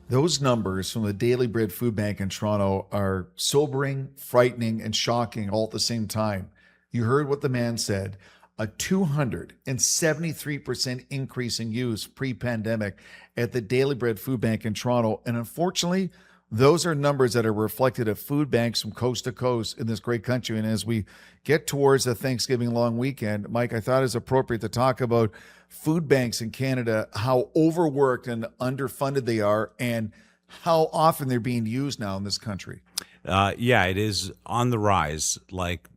Those numbers from the Daily Bread Food Bank in Toronto are sobering, frightening, and shocking all at the same time. You heard what the man said, a 273% increase in use pre-pandemic at the Daily Bread Food Bank in Toronto. And unfortunately, those are numbers that are reflected at food banks from coast to coast in this great country. And as we get towards the Thanksgiving long weekend, Mike, I thought it was appropriate to talk about food banks in Canada, how overworked and underfunded they are, and how often they're being used now in this country. Yeah, it is on the rise, like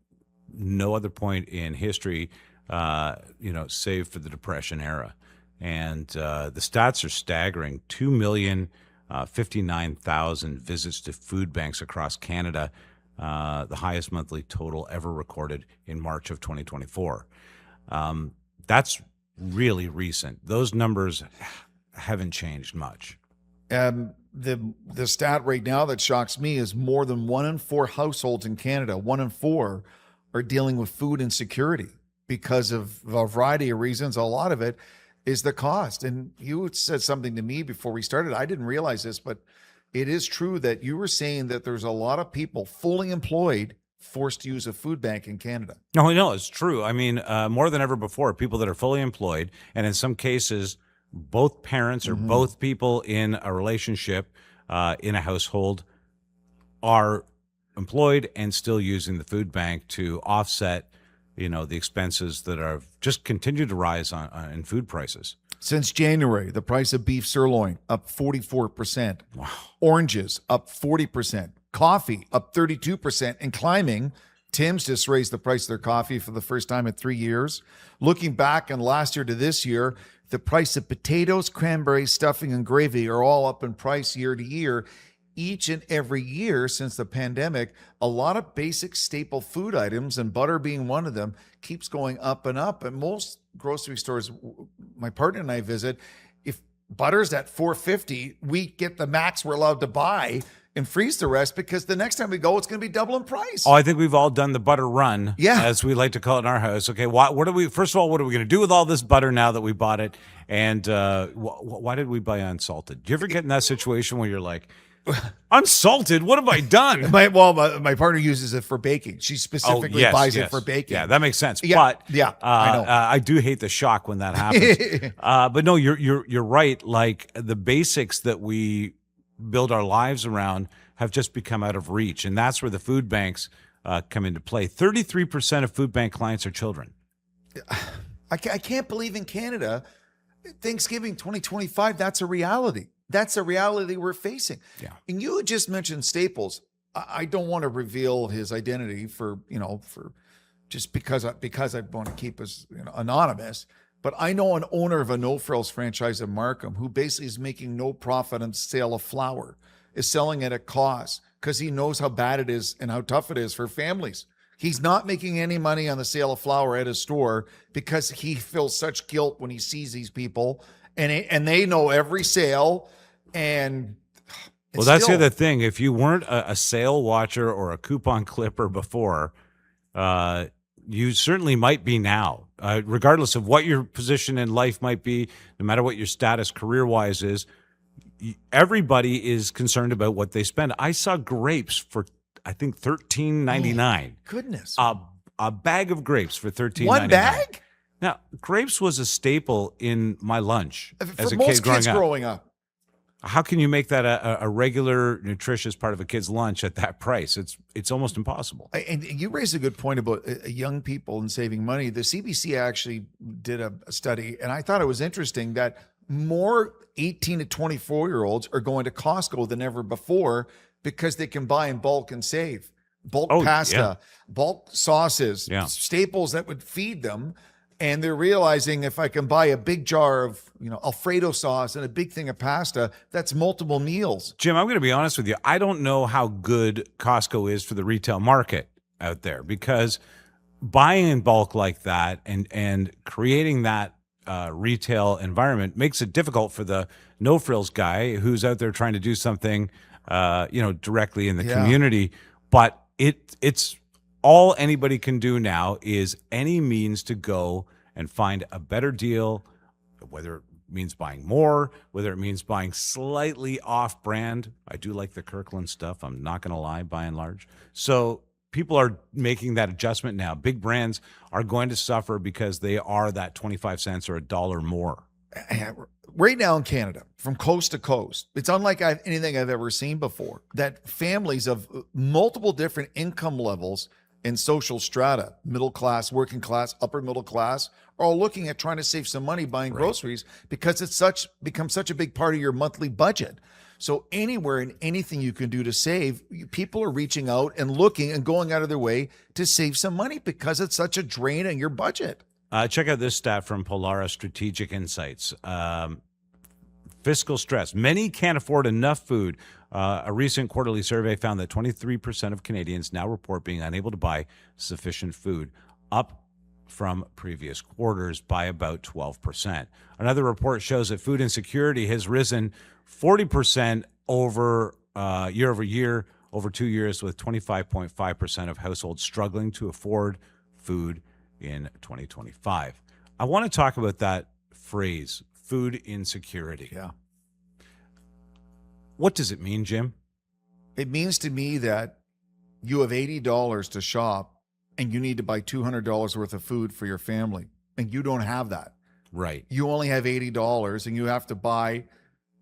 no other point in history, save for the Depression era. And the stats are staggering. 2,059,000 visits to food banks across Canada, the highest monthly total ever recorded in March of 2024. That's really recent. Those numbers haven't changed much. The stat right now that shocks me is more than 1 in 4 households in Canada, 1 in 4, are dealing with food insecurity because of a variety of reasons. A lot of it is the cost. And you said something to me before we started. I didn't realize this, but it is true that you were saying that there's a lot of people fully employed forced to use a food bank in Canada. No, it's true. I mean, more than ever before, people that are fully employed, and in some cases, both parents or both people in a relationship in a household are employed and still using the food bank to offset, the expenses that are just continue to rise in food prices. Since January, the price of beef sirloin up 44%. Wow. Oranges up 40%. Coffee up 32% and climbing. Tim's just raised the price of their coffee for the first time in 3 years. Looking back in last year to this year, the price of potatoes, cranberries, stuffing, and gravy are all up in price year to year. Each and every year since the pandemic, a lot of basic staple food items, and butter being one of them, keeps going up and up. And most grocery stores my partner and I visit, if butter's at $4.50, we get the max we're allowed to buy and freeze the rest, because the next time we go, it's going to be double in price. Oh, I think we've all done the butter run, yeah, as we like to call it in our house. Okay, first of all, what are we going to do with all this butter now that we bought it? And why did we buy unsalted? Do you ever get in that situation where you're like, unsalted? What have I done? My partner uses it for baking. She specifically buys it for baking. Yeah, that makes sense. Yeah, but I know. I do hate the shock when that happens. But no, you're right. Like the basics that we build our lives around have just become out of reach, and that's where the food banks come into play. 33% of food bank clients are children. I can't believe in Canada, Thanksgiving 2025, that's a reality. That's a reality we're facing. Yeah. And you had just mentioned Staples. I don't want to reveal his identity for just because I want to keep us anonymous. But I know an owner of a No Frills franchise in Markham who basically is making no profit on the sale of flour, is selling it at cost because he knows how bad it is and how tough it is for families. He's not making any money on the sale of flour at his store because he feels such guilt when he sees these people, and they know every sale. And well, that's the other thing. If you weren't a sale watcher or a coupon clipper before, you certainly might be now, regardless of what your position in life might be, no matter what your status career-wise is. Everybody is concerned about what they spend. I saw grapes for, I think, $13.99. Goodness. A bag of grapes for $13.99. One bag? Now, grapes was a staple in my lunch as a most kid kids growing up. How can you make that a regular, nutritious part of a kid's lunch at that price? It's almost impossible. And you raised a good point about young people and saving money. The CBC actually did a study, and I thought it was interesting that more 18 to 24-year-olds are going to Costco than ever before because they can buy in bulk and save. Bulk pasta, bulk sauces, staples that would feed them. And they're realizing if I can buy a big jar of, Alfredo sauce and a big thing of pasta, that's multiple meals. Jim, I'm going to be honest with you. I don't know how good Costco is for the retail market out there, because buying in bulk like that and creating that retail environment makes it difficult for the No Frills guy who's out there trying to do something, directly in the community. But it's all anybody can do now is any means to go and find a better deal, whether means buying more, whether it means buying slightly off brand. I do like the Kirkland stuff. I'm not going to lie, by and large. So people are making that adjustment now. Big brands are going to suffer because they are that 25 cents or a dollar more. Right now in Canada, from coast to coast, it's unlike anything I've ever seen before, that families of multiple different income levels and social strata, middle class, working class, upper middle class, are all looking at trying to save some money buying groceries because it's become such a big part of your monthly budget. So anywhere and anything you can do to save, people are reaching out and looking and going out of their way to save some money because it's such a drain on your budget. Check out this stat from Polaris Strategic Insights. Fiscal stress. Many can't afford enough food. A recent quarterly survey found that 23% of Canadians now report being unable to buy sufficient food, up from previous quarters by about 12%. Another report shows that food insecurity has risen 40% over year over year, over 2 years, with 25.5% of households struggling to afford food in 2025. I want to talk about that phrase, food insecurity. Yeah. What does it mean, Jim? It means to me that you have $80 to shop and you need to buy $200 worth of food for your family, and you don't have that. Right. You only have $80 and you have to buy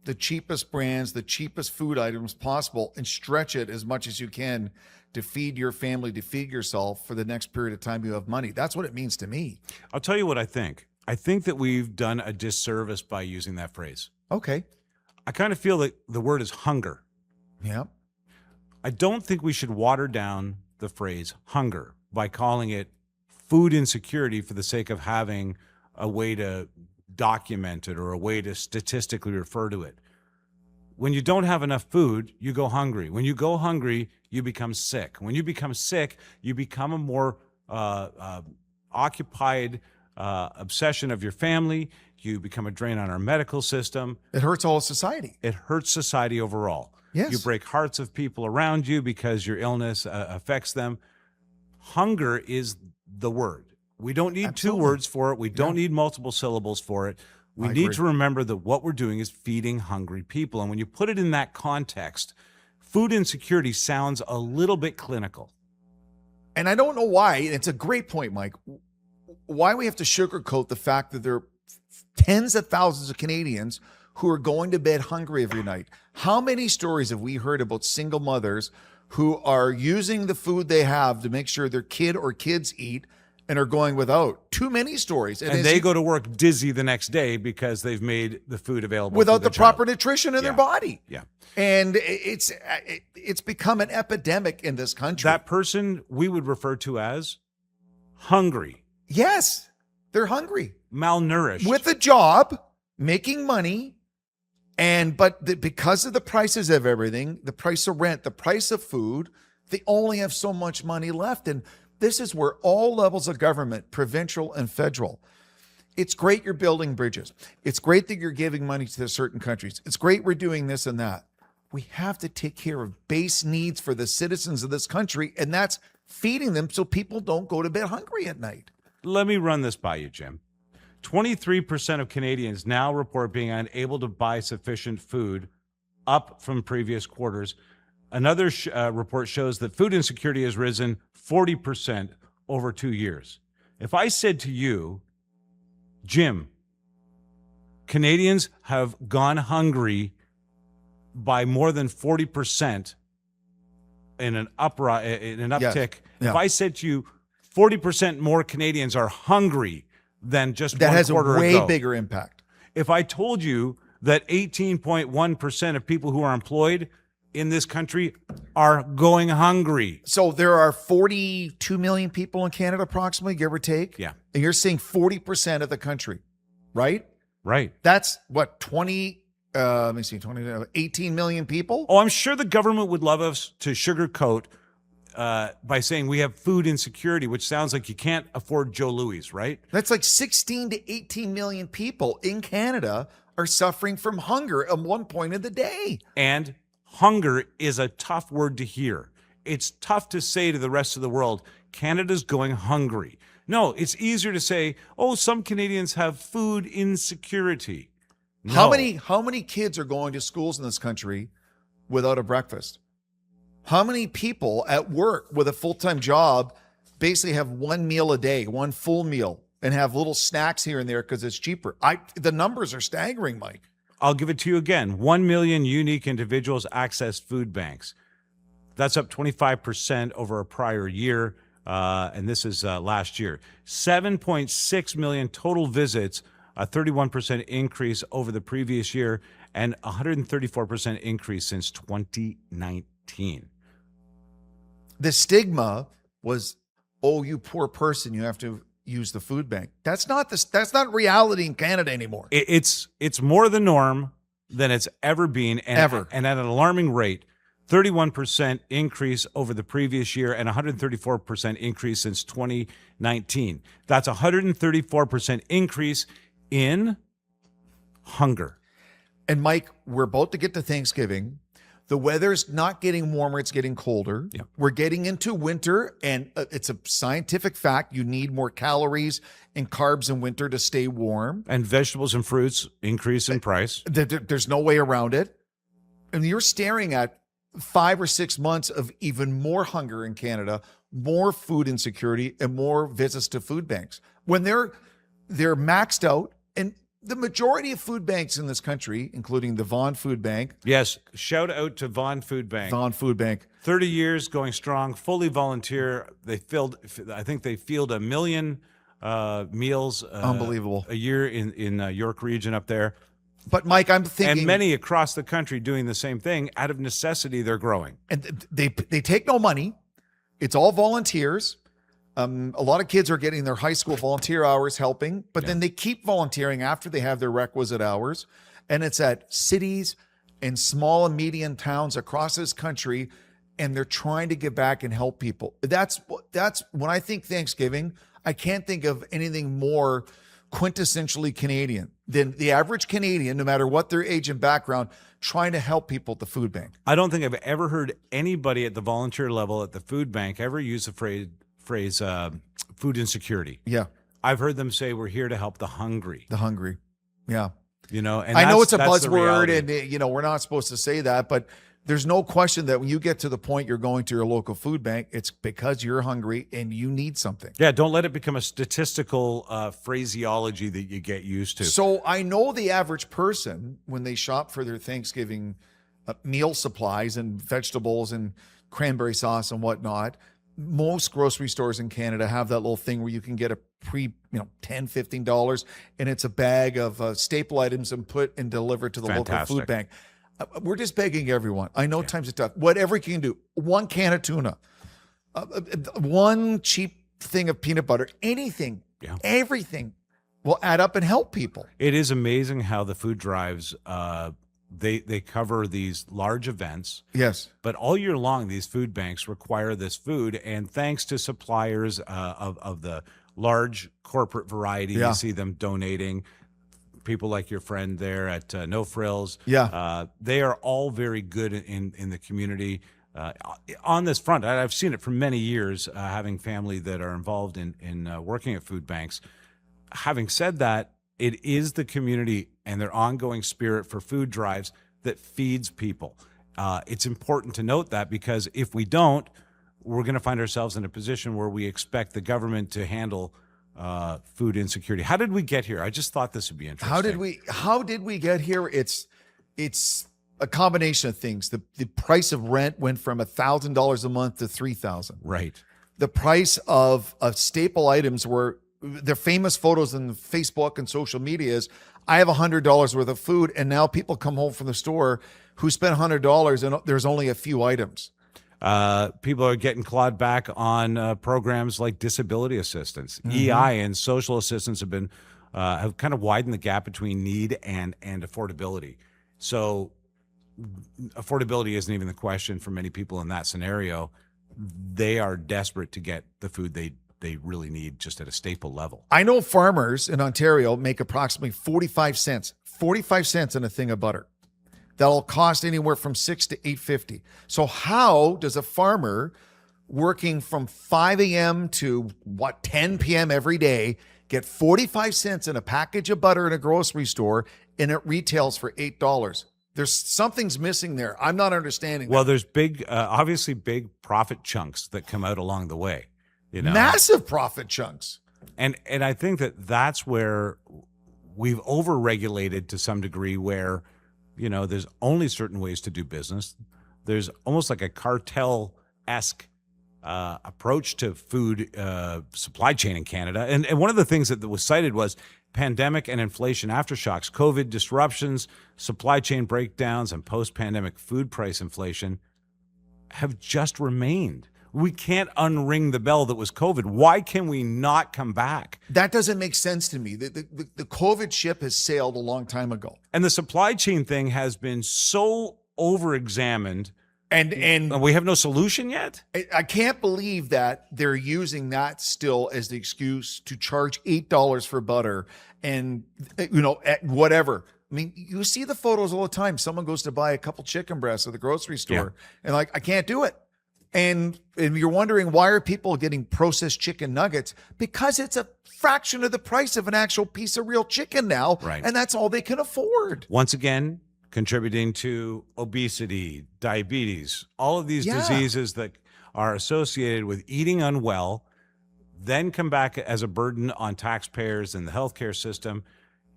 the cheapest brands, the cheapest food items possible, and stretch it as much as you can to feed your family, to feed yourself for the next period of time you have money. That's what it means to me. I'll tell you what I think. I think that we've done a disservice by using that phrase. Okay. I kind of feel that the word is hunger. Yeah. I don't think we should water down the phrase hunger by calling it food insecurity for the sake of having a way to document it or a way to statistically refer to it. When you don't have enough food, you go hungry. When you go hungry, you become sick. When you become sick, you become a more occupied obsession of your family. You become a drain on our medical system. It hurts all of society. It hurts society overall. Yes. You break hearts of people around you because your illness affects them. Hunger is the word. We don't need Absolutely. 2 words for it. We don't need multiple syllables for it. We I need agree. to remember that what we're doing is feeding hungry people. And when you put it in that context, food insecurity sounds a little bit clinical. And I don't know why. It's a great point, Mike. Why we have to sugarcoat the fact that there are tens of thousands of Canadians who are going to bed hungry every night. How many stories have we heard about single mothers who are using the food they have to make sure their kid or kids eat and are going without? Too many stories. And they go to work dizzy the next day because they've made the food available without to the proper nutrition in their Yeah. body. Yeah. And it's become an epidemic in this country. That person we would refer to as hungry, Yes, they're hungry. malnourished. With a job, making money, but because of the prices of everything, the price of rent, the price of food, they only have so much money left. And this is where all levels of government, provincial and federal, it's great you're building bridges. It's great that you're giving money to certain countries. It's great we're doing this and that. We have to take care of base needs for the citizens of this country, and that's feeding them so people don't go to bed hungry at night. Let me run this by you, Jim. 23% of Canadians now report being unable to buy sufficient food, up from previous quarters. Another report shows that food insecurity has risen 40% over 2 years. If I said to you, Jim, Canadians have gone hungry by more than 40% in an uptick. Yeah. If I said to you, 40% more Canadians are hungry than just That one has a quarter way ago. bigger impact. If I told you that 18.1% of people who are employed in this country are going hungry. So there are 42 million people in Canada, approximately, give or take. Yeah. And you're saying 40% of the country, right? Right. That's what, 18 million people? Oh, I'm sure the government would love us to sugarcoat by saying we have food insecurity, which sounds like you can't afford Joe Louis, right? That's like 16 to 18 million people in Canada are suffering from hunger at one point of the day. And hunger is a tough word to hear. It's tough to say to the rest of the world, Canada's going hungry. No, it's easier to say, oh, some Canadians have food insecurity. How No. many kids are going to schools in this country without a breakfast? How many people at work with a full-time job basically have one meal a day, one full meal, and have little snacks here and there because it's cheaper? The numbers are staggering, Mike. I'll give it to you again. 1 million unique individuals access food banks. That's up 25% over a prior year, and this is last year. 7.6 million total visits, a 31% increase over the previous year, and 134% increase since 2019. The stigma was, oh, you poor person, you have to use the food bank. That's not reality in Canada anymore. It's more the norm than it's ever been, and at an alarming rate. 31% increase over the previous year and 134% increase since 2019. That's 134% increase in hunger. And Mike, we're about to get to Thanksgiving. The weather's not getting warmer, it's getting colder. Yep. We're getting into winter, and it's a scientific fact. You need more calories and carbs in winter to stay warm. And vegetables and fruits increase in price. There's no way around it. And you're staring at 5 or 6 months of even more hunger in Canada, more food insecurity, and more visits to food banks. When they're maxed out, and the majority of food banks in this country, including the Vaughan Food Bank. Yes, shout out to Vaughan Food Bank. Vaughan Food Bank. 30 years going strong, fully volunteer. I think they field 1 million meals Unbelievable. a year in York region up there. But Mike, I'm thinking, And many across the country doing the same thing. Out of necessity, they're growing. and they take no money. It's all volunteers. A lot of kids are getting their high school volunteer hours helping, but then they keep volunteering after they have their requisite hours. And it's at cities and small and medium towns across this country, and they're trying to give back and help people. That's when I think Thanksgiving, I can't think of anything more quintessentially Canadian than the average Canadian, no matter what their age and background, trying to help people at the food bank. I don't think I've ever heard anybody at the volunteer level at the food bank ever use the phrase food insecurity. Yeah. I've heard them say we're here to help the hungry. The hungry. Yeah. And I know it's a that's the buzzword reality. and, we're not supposed to say that, but there's no question that when you get to the point you're going to your local food bank, it's because you're hungry and you need something. Yeah, don't let it become a statistical phraseology that you get used to. So I know the average person, when they shop for their Thanksgiving meal supplies and vegetables and cranberry sauce and whatnot, most grocery stores in Canada have that little thing where you can get a $10, $15, and it's a bag of staple items and put and delivered to the local food bank. We're just begging everyone. I know times are tough. Whatever you can do, 1 can of tuna, 1 cheap thing of peanut butter, anything, everything will add up and help people. It is amazing how the food drives, they cover these large events. Yes. But all year long, these food banks require this food. And thanks to suppliers of the large corporate variety, you see them donating. People like your friend there at No Frills. Yeah. They are all very good in the community on this front. I've seen it for many years, having family that are involved in working at food banks. Having said that, it is the community and their ongoing spirit for food drives that feeds people. It's important to note that, because if we don't, we're going to find ourselves in a position where we expect the government to handle food insecurity. How did we get here? I just thought this would be interesting. How did we get here? It's a combination of things. The price of rent went from $1,000 a month to $3,000. Right. The price of staple items were the famous photos in Facebook and social media is, I have $100 worth of food, and now people come home from the store who spent $100 and there's only a few items. People are getting clawed back on programs like disability assistance. EI and social assistance have kind of widened the gap between need and affordability. So affordability isn't even the question for many people in that scenario. They are desperate to get the food they really need just at a staple level. I know farmers in Ontario make approximately 45 cents in a thing of butter. That'll cost anywhere from $6 to $8.50. So how does a farmer working from 5 a.m. to 10 p.m. every day get 45 cents in a package of butter in a grocery store and it retails for $8. There's something's missing there. I'm not understanding. Well, that. there's obviously big profit chunks that come out along the way. Massive profit chunks. And I think that's where we've overregulated to some degree, where there's only certain ways to do business. There's almost like a cartel-esque approach to food supply chain in Canada. And one of the things that was cited was pandemic and inflation aftershocks, COVID disruptions, supply chain breakdowns, and post-pandemic food price inflation have just remained. We can't unring the bell that was COVID. Why can we not come back? That doesn't make sense to me. The COVID ship has sailed a long time ago. And the supply chain thing has been so over-examined, and we have no solution yet. I can't believe that they're using that still as the excuse to charge $8 for butter and, at whatever. I mean, you see the photos all the time. Someone goes to buy a couple chicken breasts at the grocery store and I can't do it. And you're wondering, why are people getting processed chicken nuggets? Because it's a fraction of the price of an actual piece of real chicken now. Right. And that's all they can afford. Once again, contributing to obesity, diabetes, all of these diseases that are associated with eating unwell, then come back as a burden on taxpayers and the healthcare system,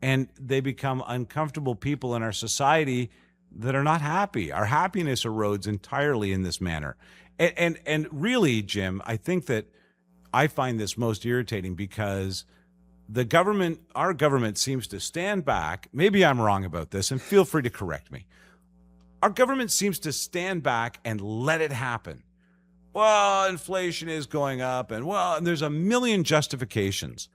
and they become uncomfortable people in our society that are not happy. Our happiness erodes entirely in this manner. And really, Jim, I think that I find this most irritating because our government seems to stand back. Maybe I'm wrong about this, and feel free to correct me. Our government seems to stand back and let it happen. Well, inflation is going up, and there's a million justifications,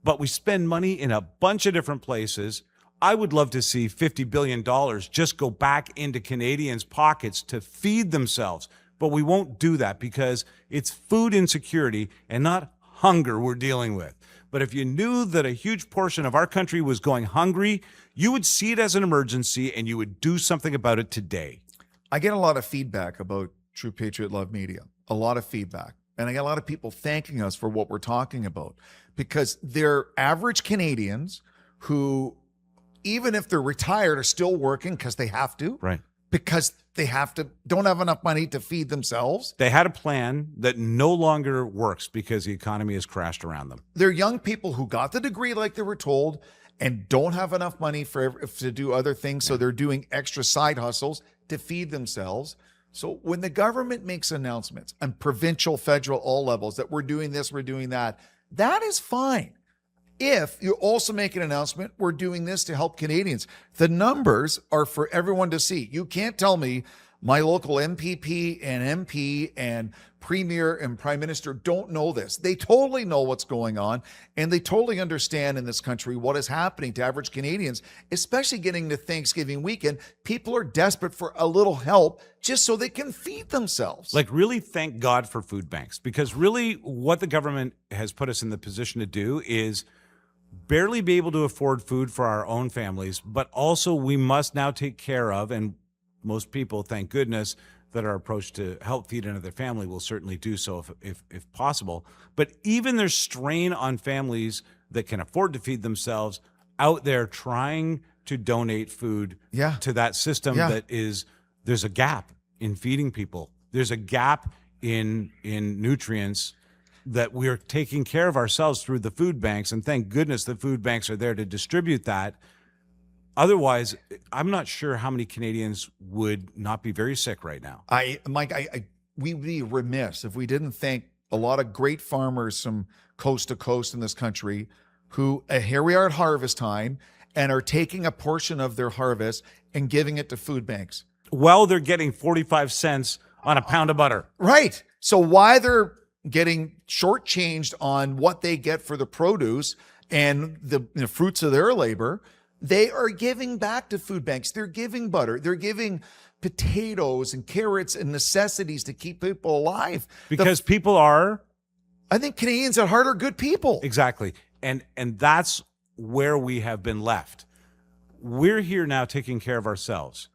but we spend money in a bunch of different places. I would love to see $50 billion just go back into Canadians' pockets to feed themselves, but we won't do that because it's food insecurity and not hunger we're dealing with. But if you knew that a huge portion of our country was going hungry, you would see it as an emergency and you would do something about it today. I get a lot of feedback about True Patriot Love Media, a lot of feedback. And I get a lot of people thanking us for what we're talking about because they're average Canadians who, even if they're retired, are still working because they have to. Right. Because they don't have enough money to feed themselves. They had a plan that no longer works because the economy has crashed around them. They're young people who got the degree like they were told and don't have enough money to do other things. So they're doing extra side hustles to feed themselves. So when the government makes announcements on provincial, federal, all levels that we're doing this, we're doing that, that is fine. If you also make an announcement, we're doing this to help Canadians. The numbers are for everyone to see. You can't tell me my local MPP and MP and Premier and Prime Minister don't know this. They totally know what's going on, and they totally understand in this country what is happening to average Canadians, especially getting to Thanksgiving weekend. People are desperate for a little help just so they can feed themselves. Like, really thank God for food banks, because really what the government has put us in the position to do is barely be able to afford food for our own families, but also we must now take care of, and most people, thank goodness, that our approach to help feed another family will certainly do so if possible. But even there's strain on families that can afford to feed themselves out there trying to donate food to that system that is, there's a gap in feeding people. There's a gap in nutrients that we're taking care of ourselves through the food banks, and thank goodness the food banks are there to distribute that. Otherwise, I'm not sure how many Canadians would not be very sick right now. Mike, we'd be remiss if we didn't thank a lot of great farmers from coast to coast in this country who, here we are at harvest time, and are taking a portion of their harvest and giving it to food banks. Well, they're getting 45 cents on a pound of butter. Right. So why they're getting shortchanged on what they get for the produce and the fruits of their labor, they are giving back to food banks. They're giving butter. They're giving potatoes and carrots and necessities to keep people alive. Because people are... I think Canadians at heart are good people. Exactly. And that's where we have been left. We're here now taking care of ourselves.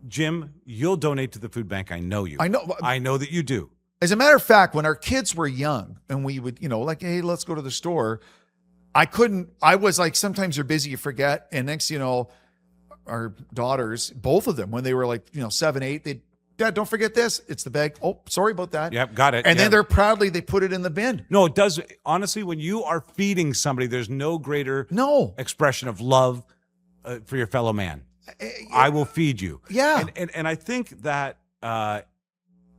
Jim, you'll donate to the food bank. I know you. I know that you do. As a matter of fact, when our kids were young and we would, hey, let's go to the store, I was like, sometimes you're busy, you forget. And next, our daughters, both of them, when they were like, 7, 8, they, Dad, don't forget this. It's the bag. Oh, sorry about that. Yep, got it. And Yep. then they put it in the bin. No, it does. Honestly, when you are feeding somebody, there's no greater expression of love for your fellow man. I will feed you. Yeah. And I think that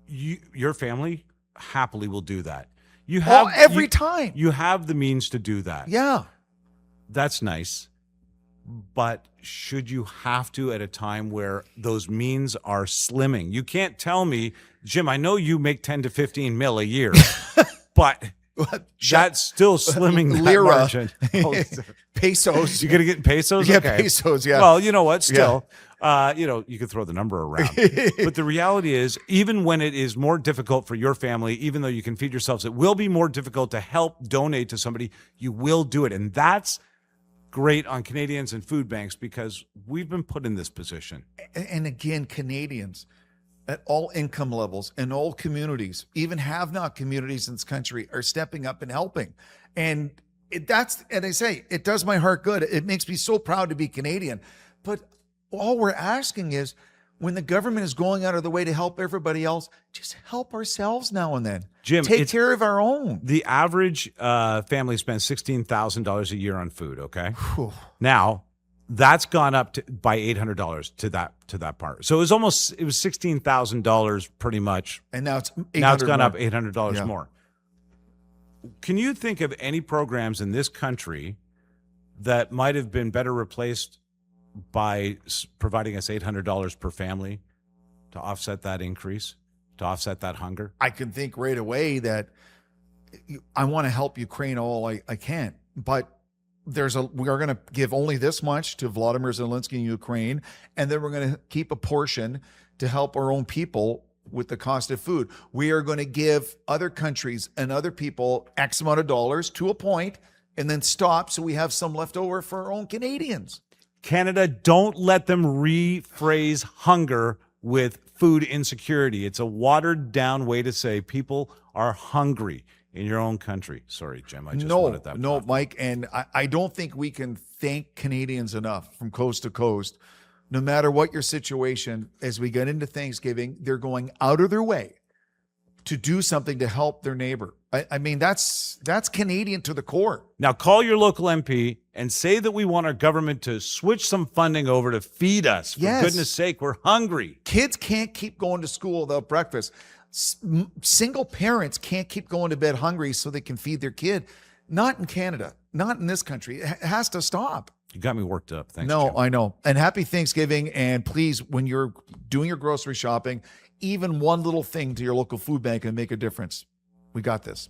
your family happily will do that. You have every time. You have the means to do that. Yeah. That's nice. But should you have to at a time where those means are slimming? You can't tell me, Jim, I know you make 10 to 15 mil a year, but that's still slimming that Lira. margin. Pesos. You're going to get pesos? Yeah, Okay. pesos, yeah. Well, you know what? Still, you could throw the number around. But the reality is, even when it is more difficult for your family, even though you can feed yourselves, it will be more difficult to help donate to somebody. You will do it. And that's great on Canadians and food banks because we've been put in this position. And again, Canadians at all income levels and all communities, even have-not communities in this country, are stepping up and helping. And I say, it does my heart good. It makes me so proud to be Canadian. But all we're asking is, when the government is going out of the way to help everybody else, just help ourselves now and then. Jim, take care of our own. The average family spends $16,000 a year on food. Okay, now that's gone up by $800 to that part. So it was $16,000 pretty much, and now it's gone up $800 more. Can you think of any programs in this country that might have been better replaced by providing us $800 per family to offset that increase, to offset that hunger? I can think right away that I want to help Ukraine all I can, but we are going to give only this much to Vladimir Zelensky in Ukraine, and then we're going to keep a portion to help our own people with the cost of food. We are going to give other countries and other people X amount of dollars to a point and then stop so we have some left over for our own Canadians. Canada, don't let them rephrase hunger with food insecurity. It's a watered down way to say people are hungry in your own country. Sorry, Jim, I just wanted that. No, Mike, and I don't think we can thank Canadians enough from coast to coast. No matter what your situation, as we get into Thanksgiving, they're going out of their way to do something to help their neighbor. I mean, that's Canadian to the core. Now call your local MP and say that we want our government to switch some funding over to feed us. For goodness sake, we're hungry. Kids can't keep going to school without breakfast. Single parents can't keep going to bed hungry so they can feed their kid. Not in Canada, not in this country. It has to stop. You got me worked up. Thanks, No, Jim. I know. And happy Thanksgiving. And please, when you're doing your grocery shopping, even one little thing to your local food bank can make a difference. We got this.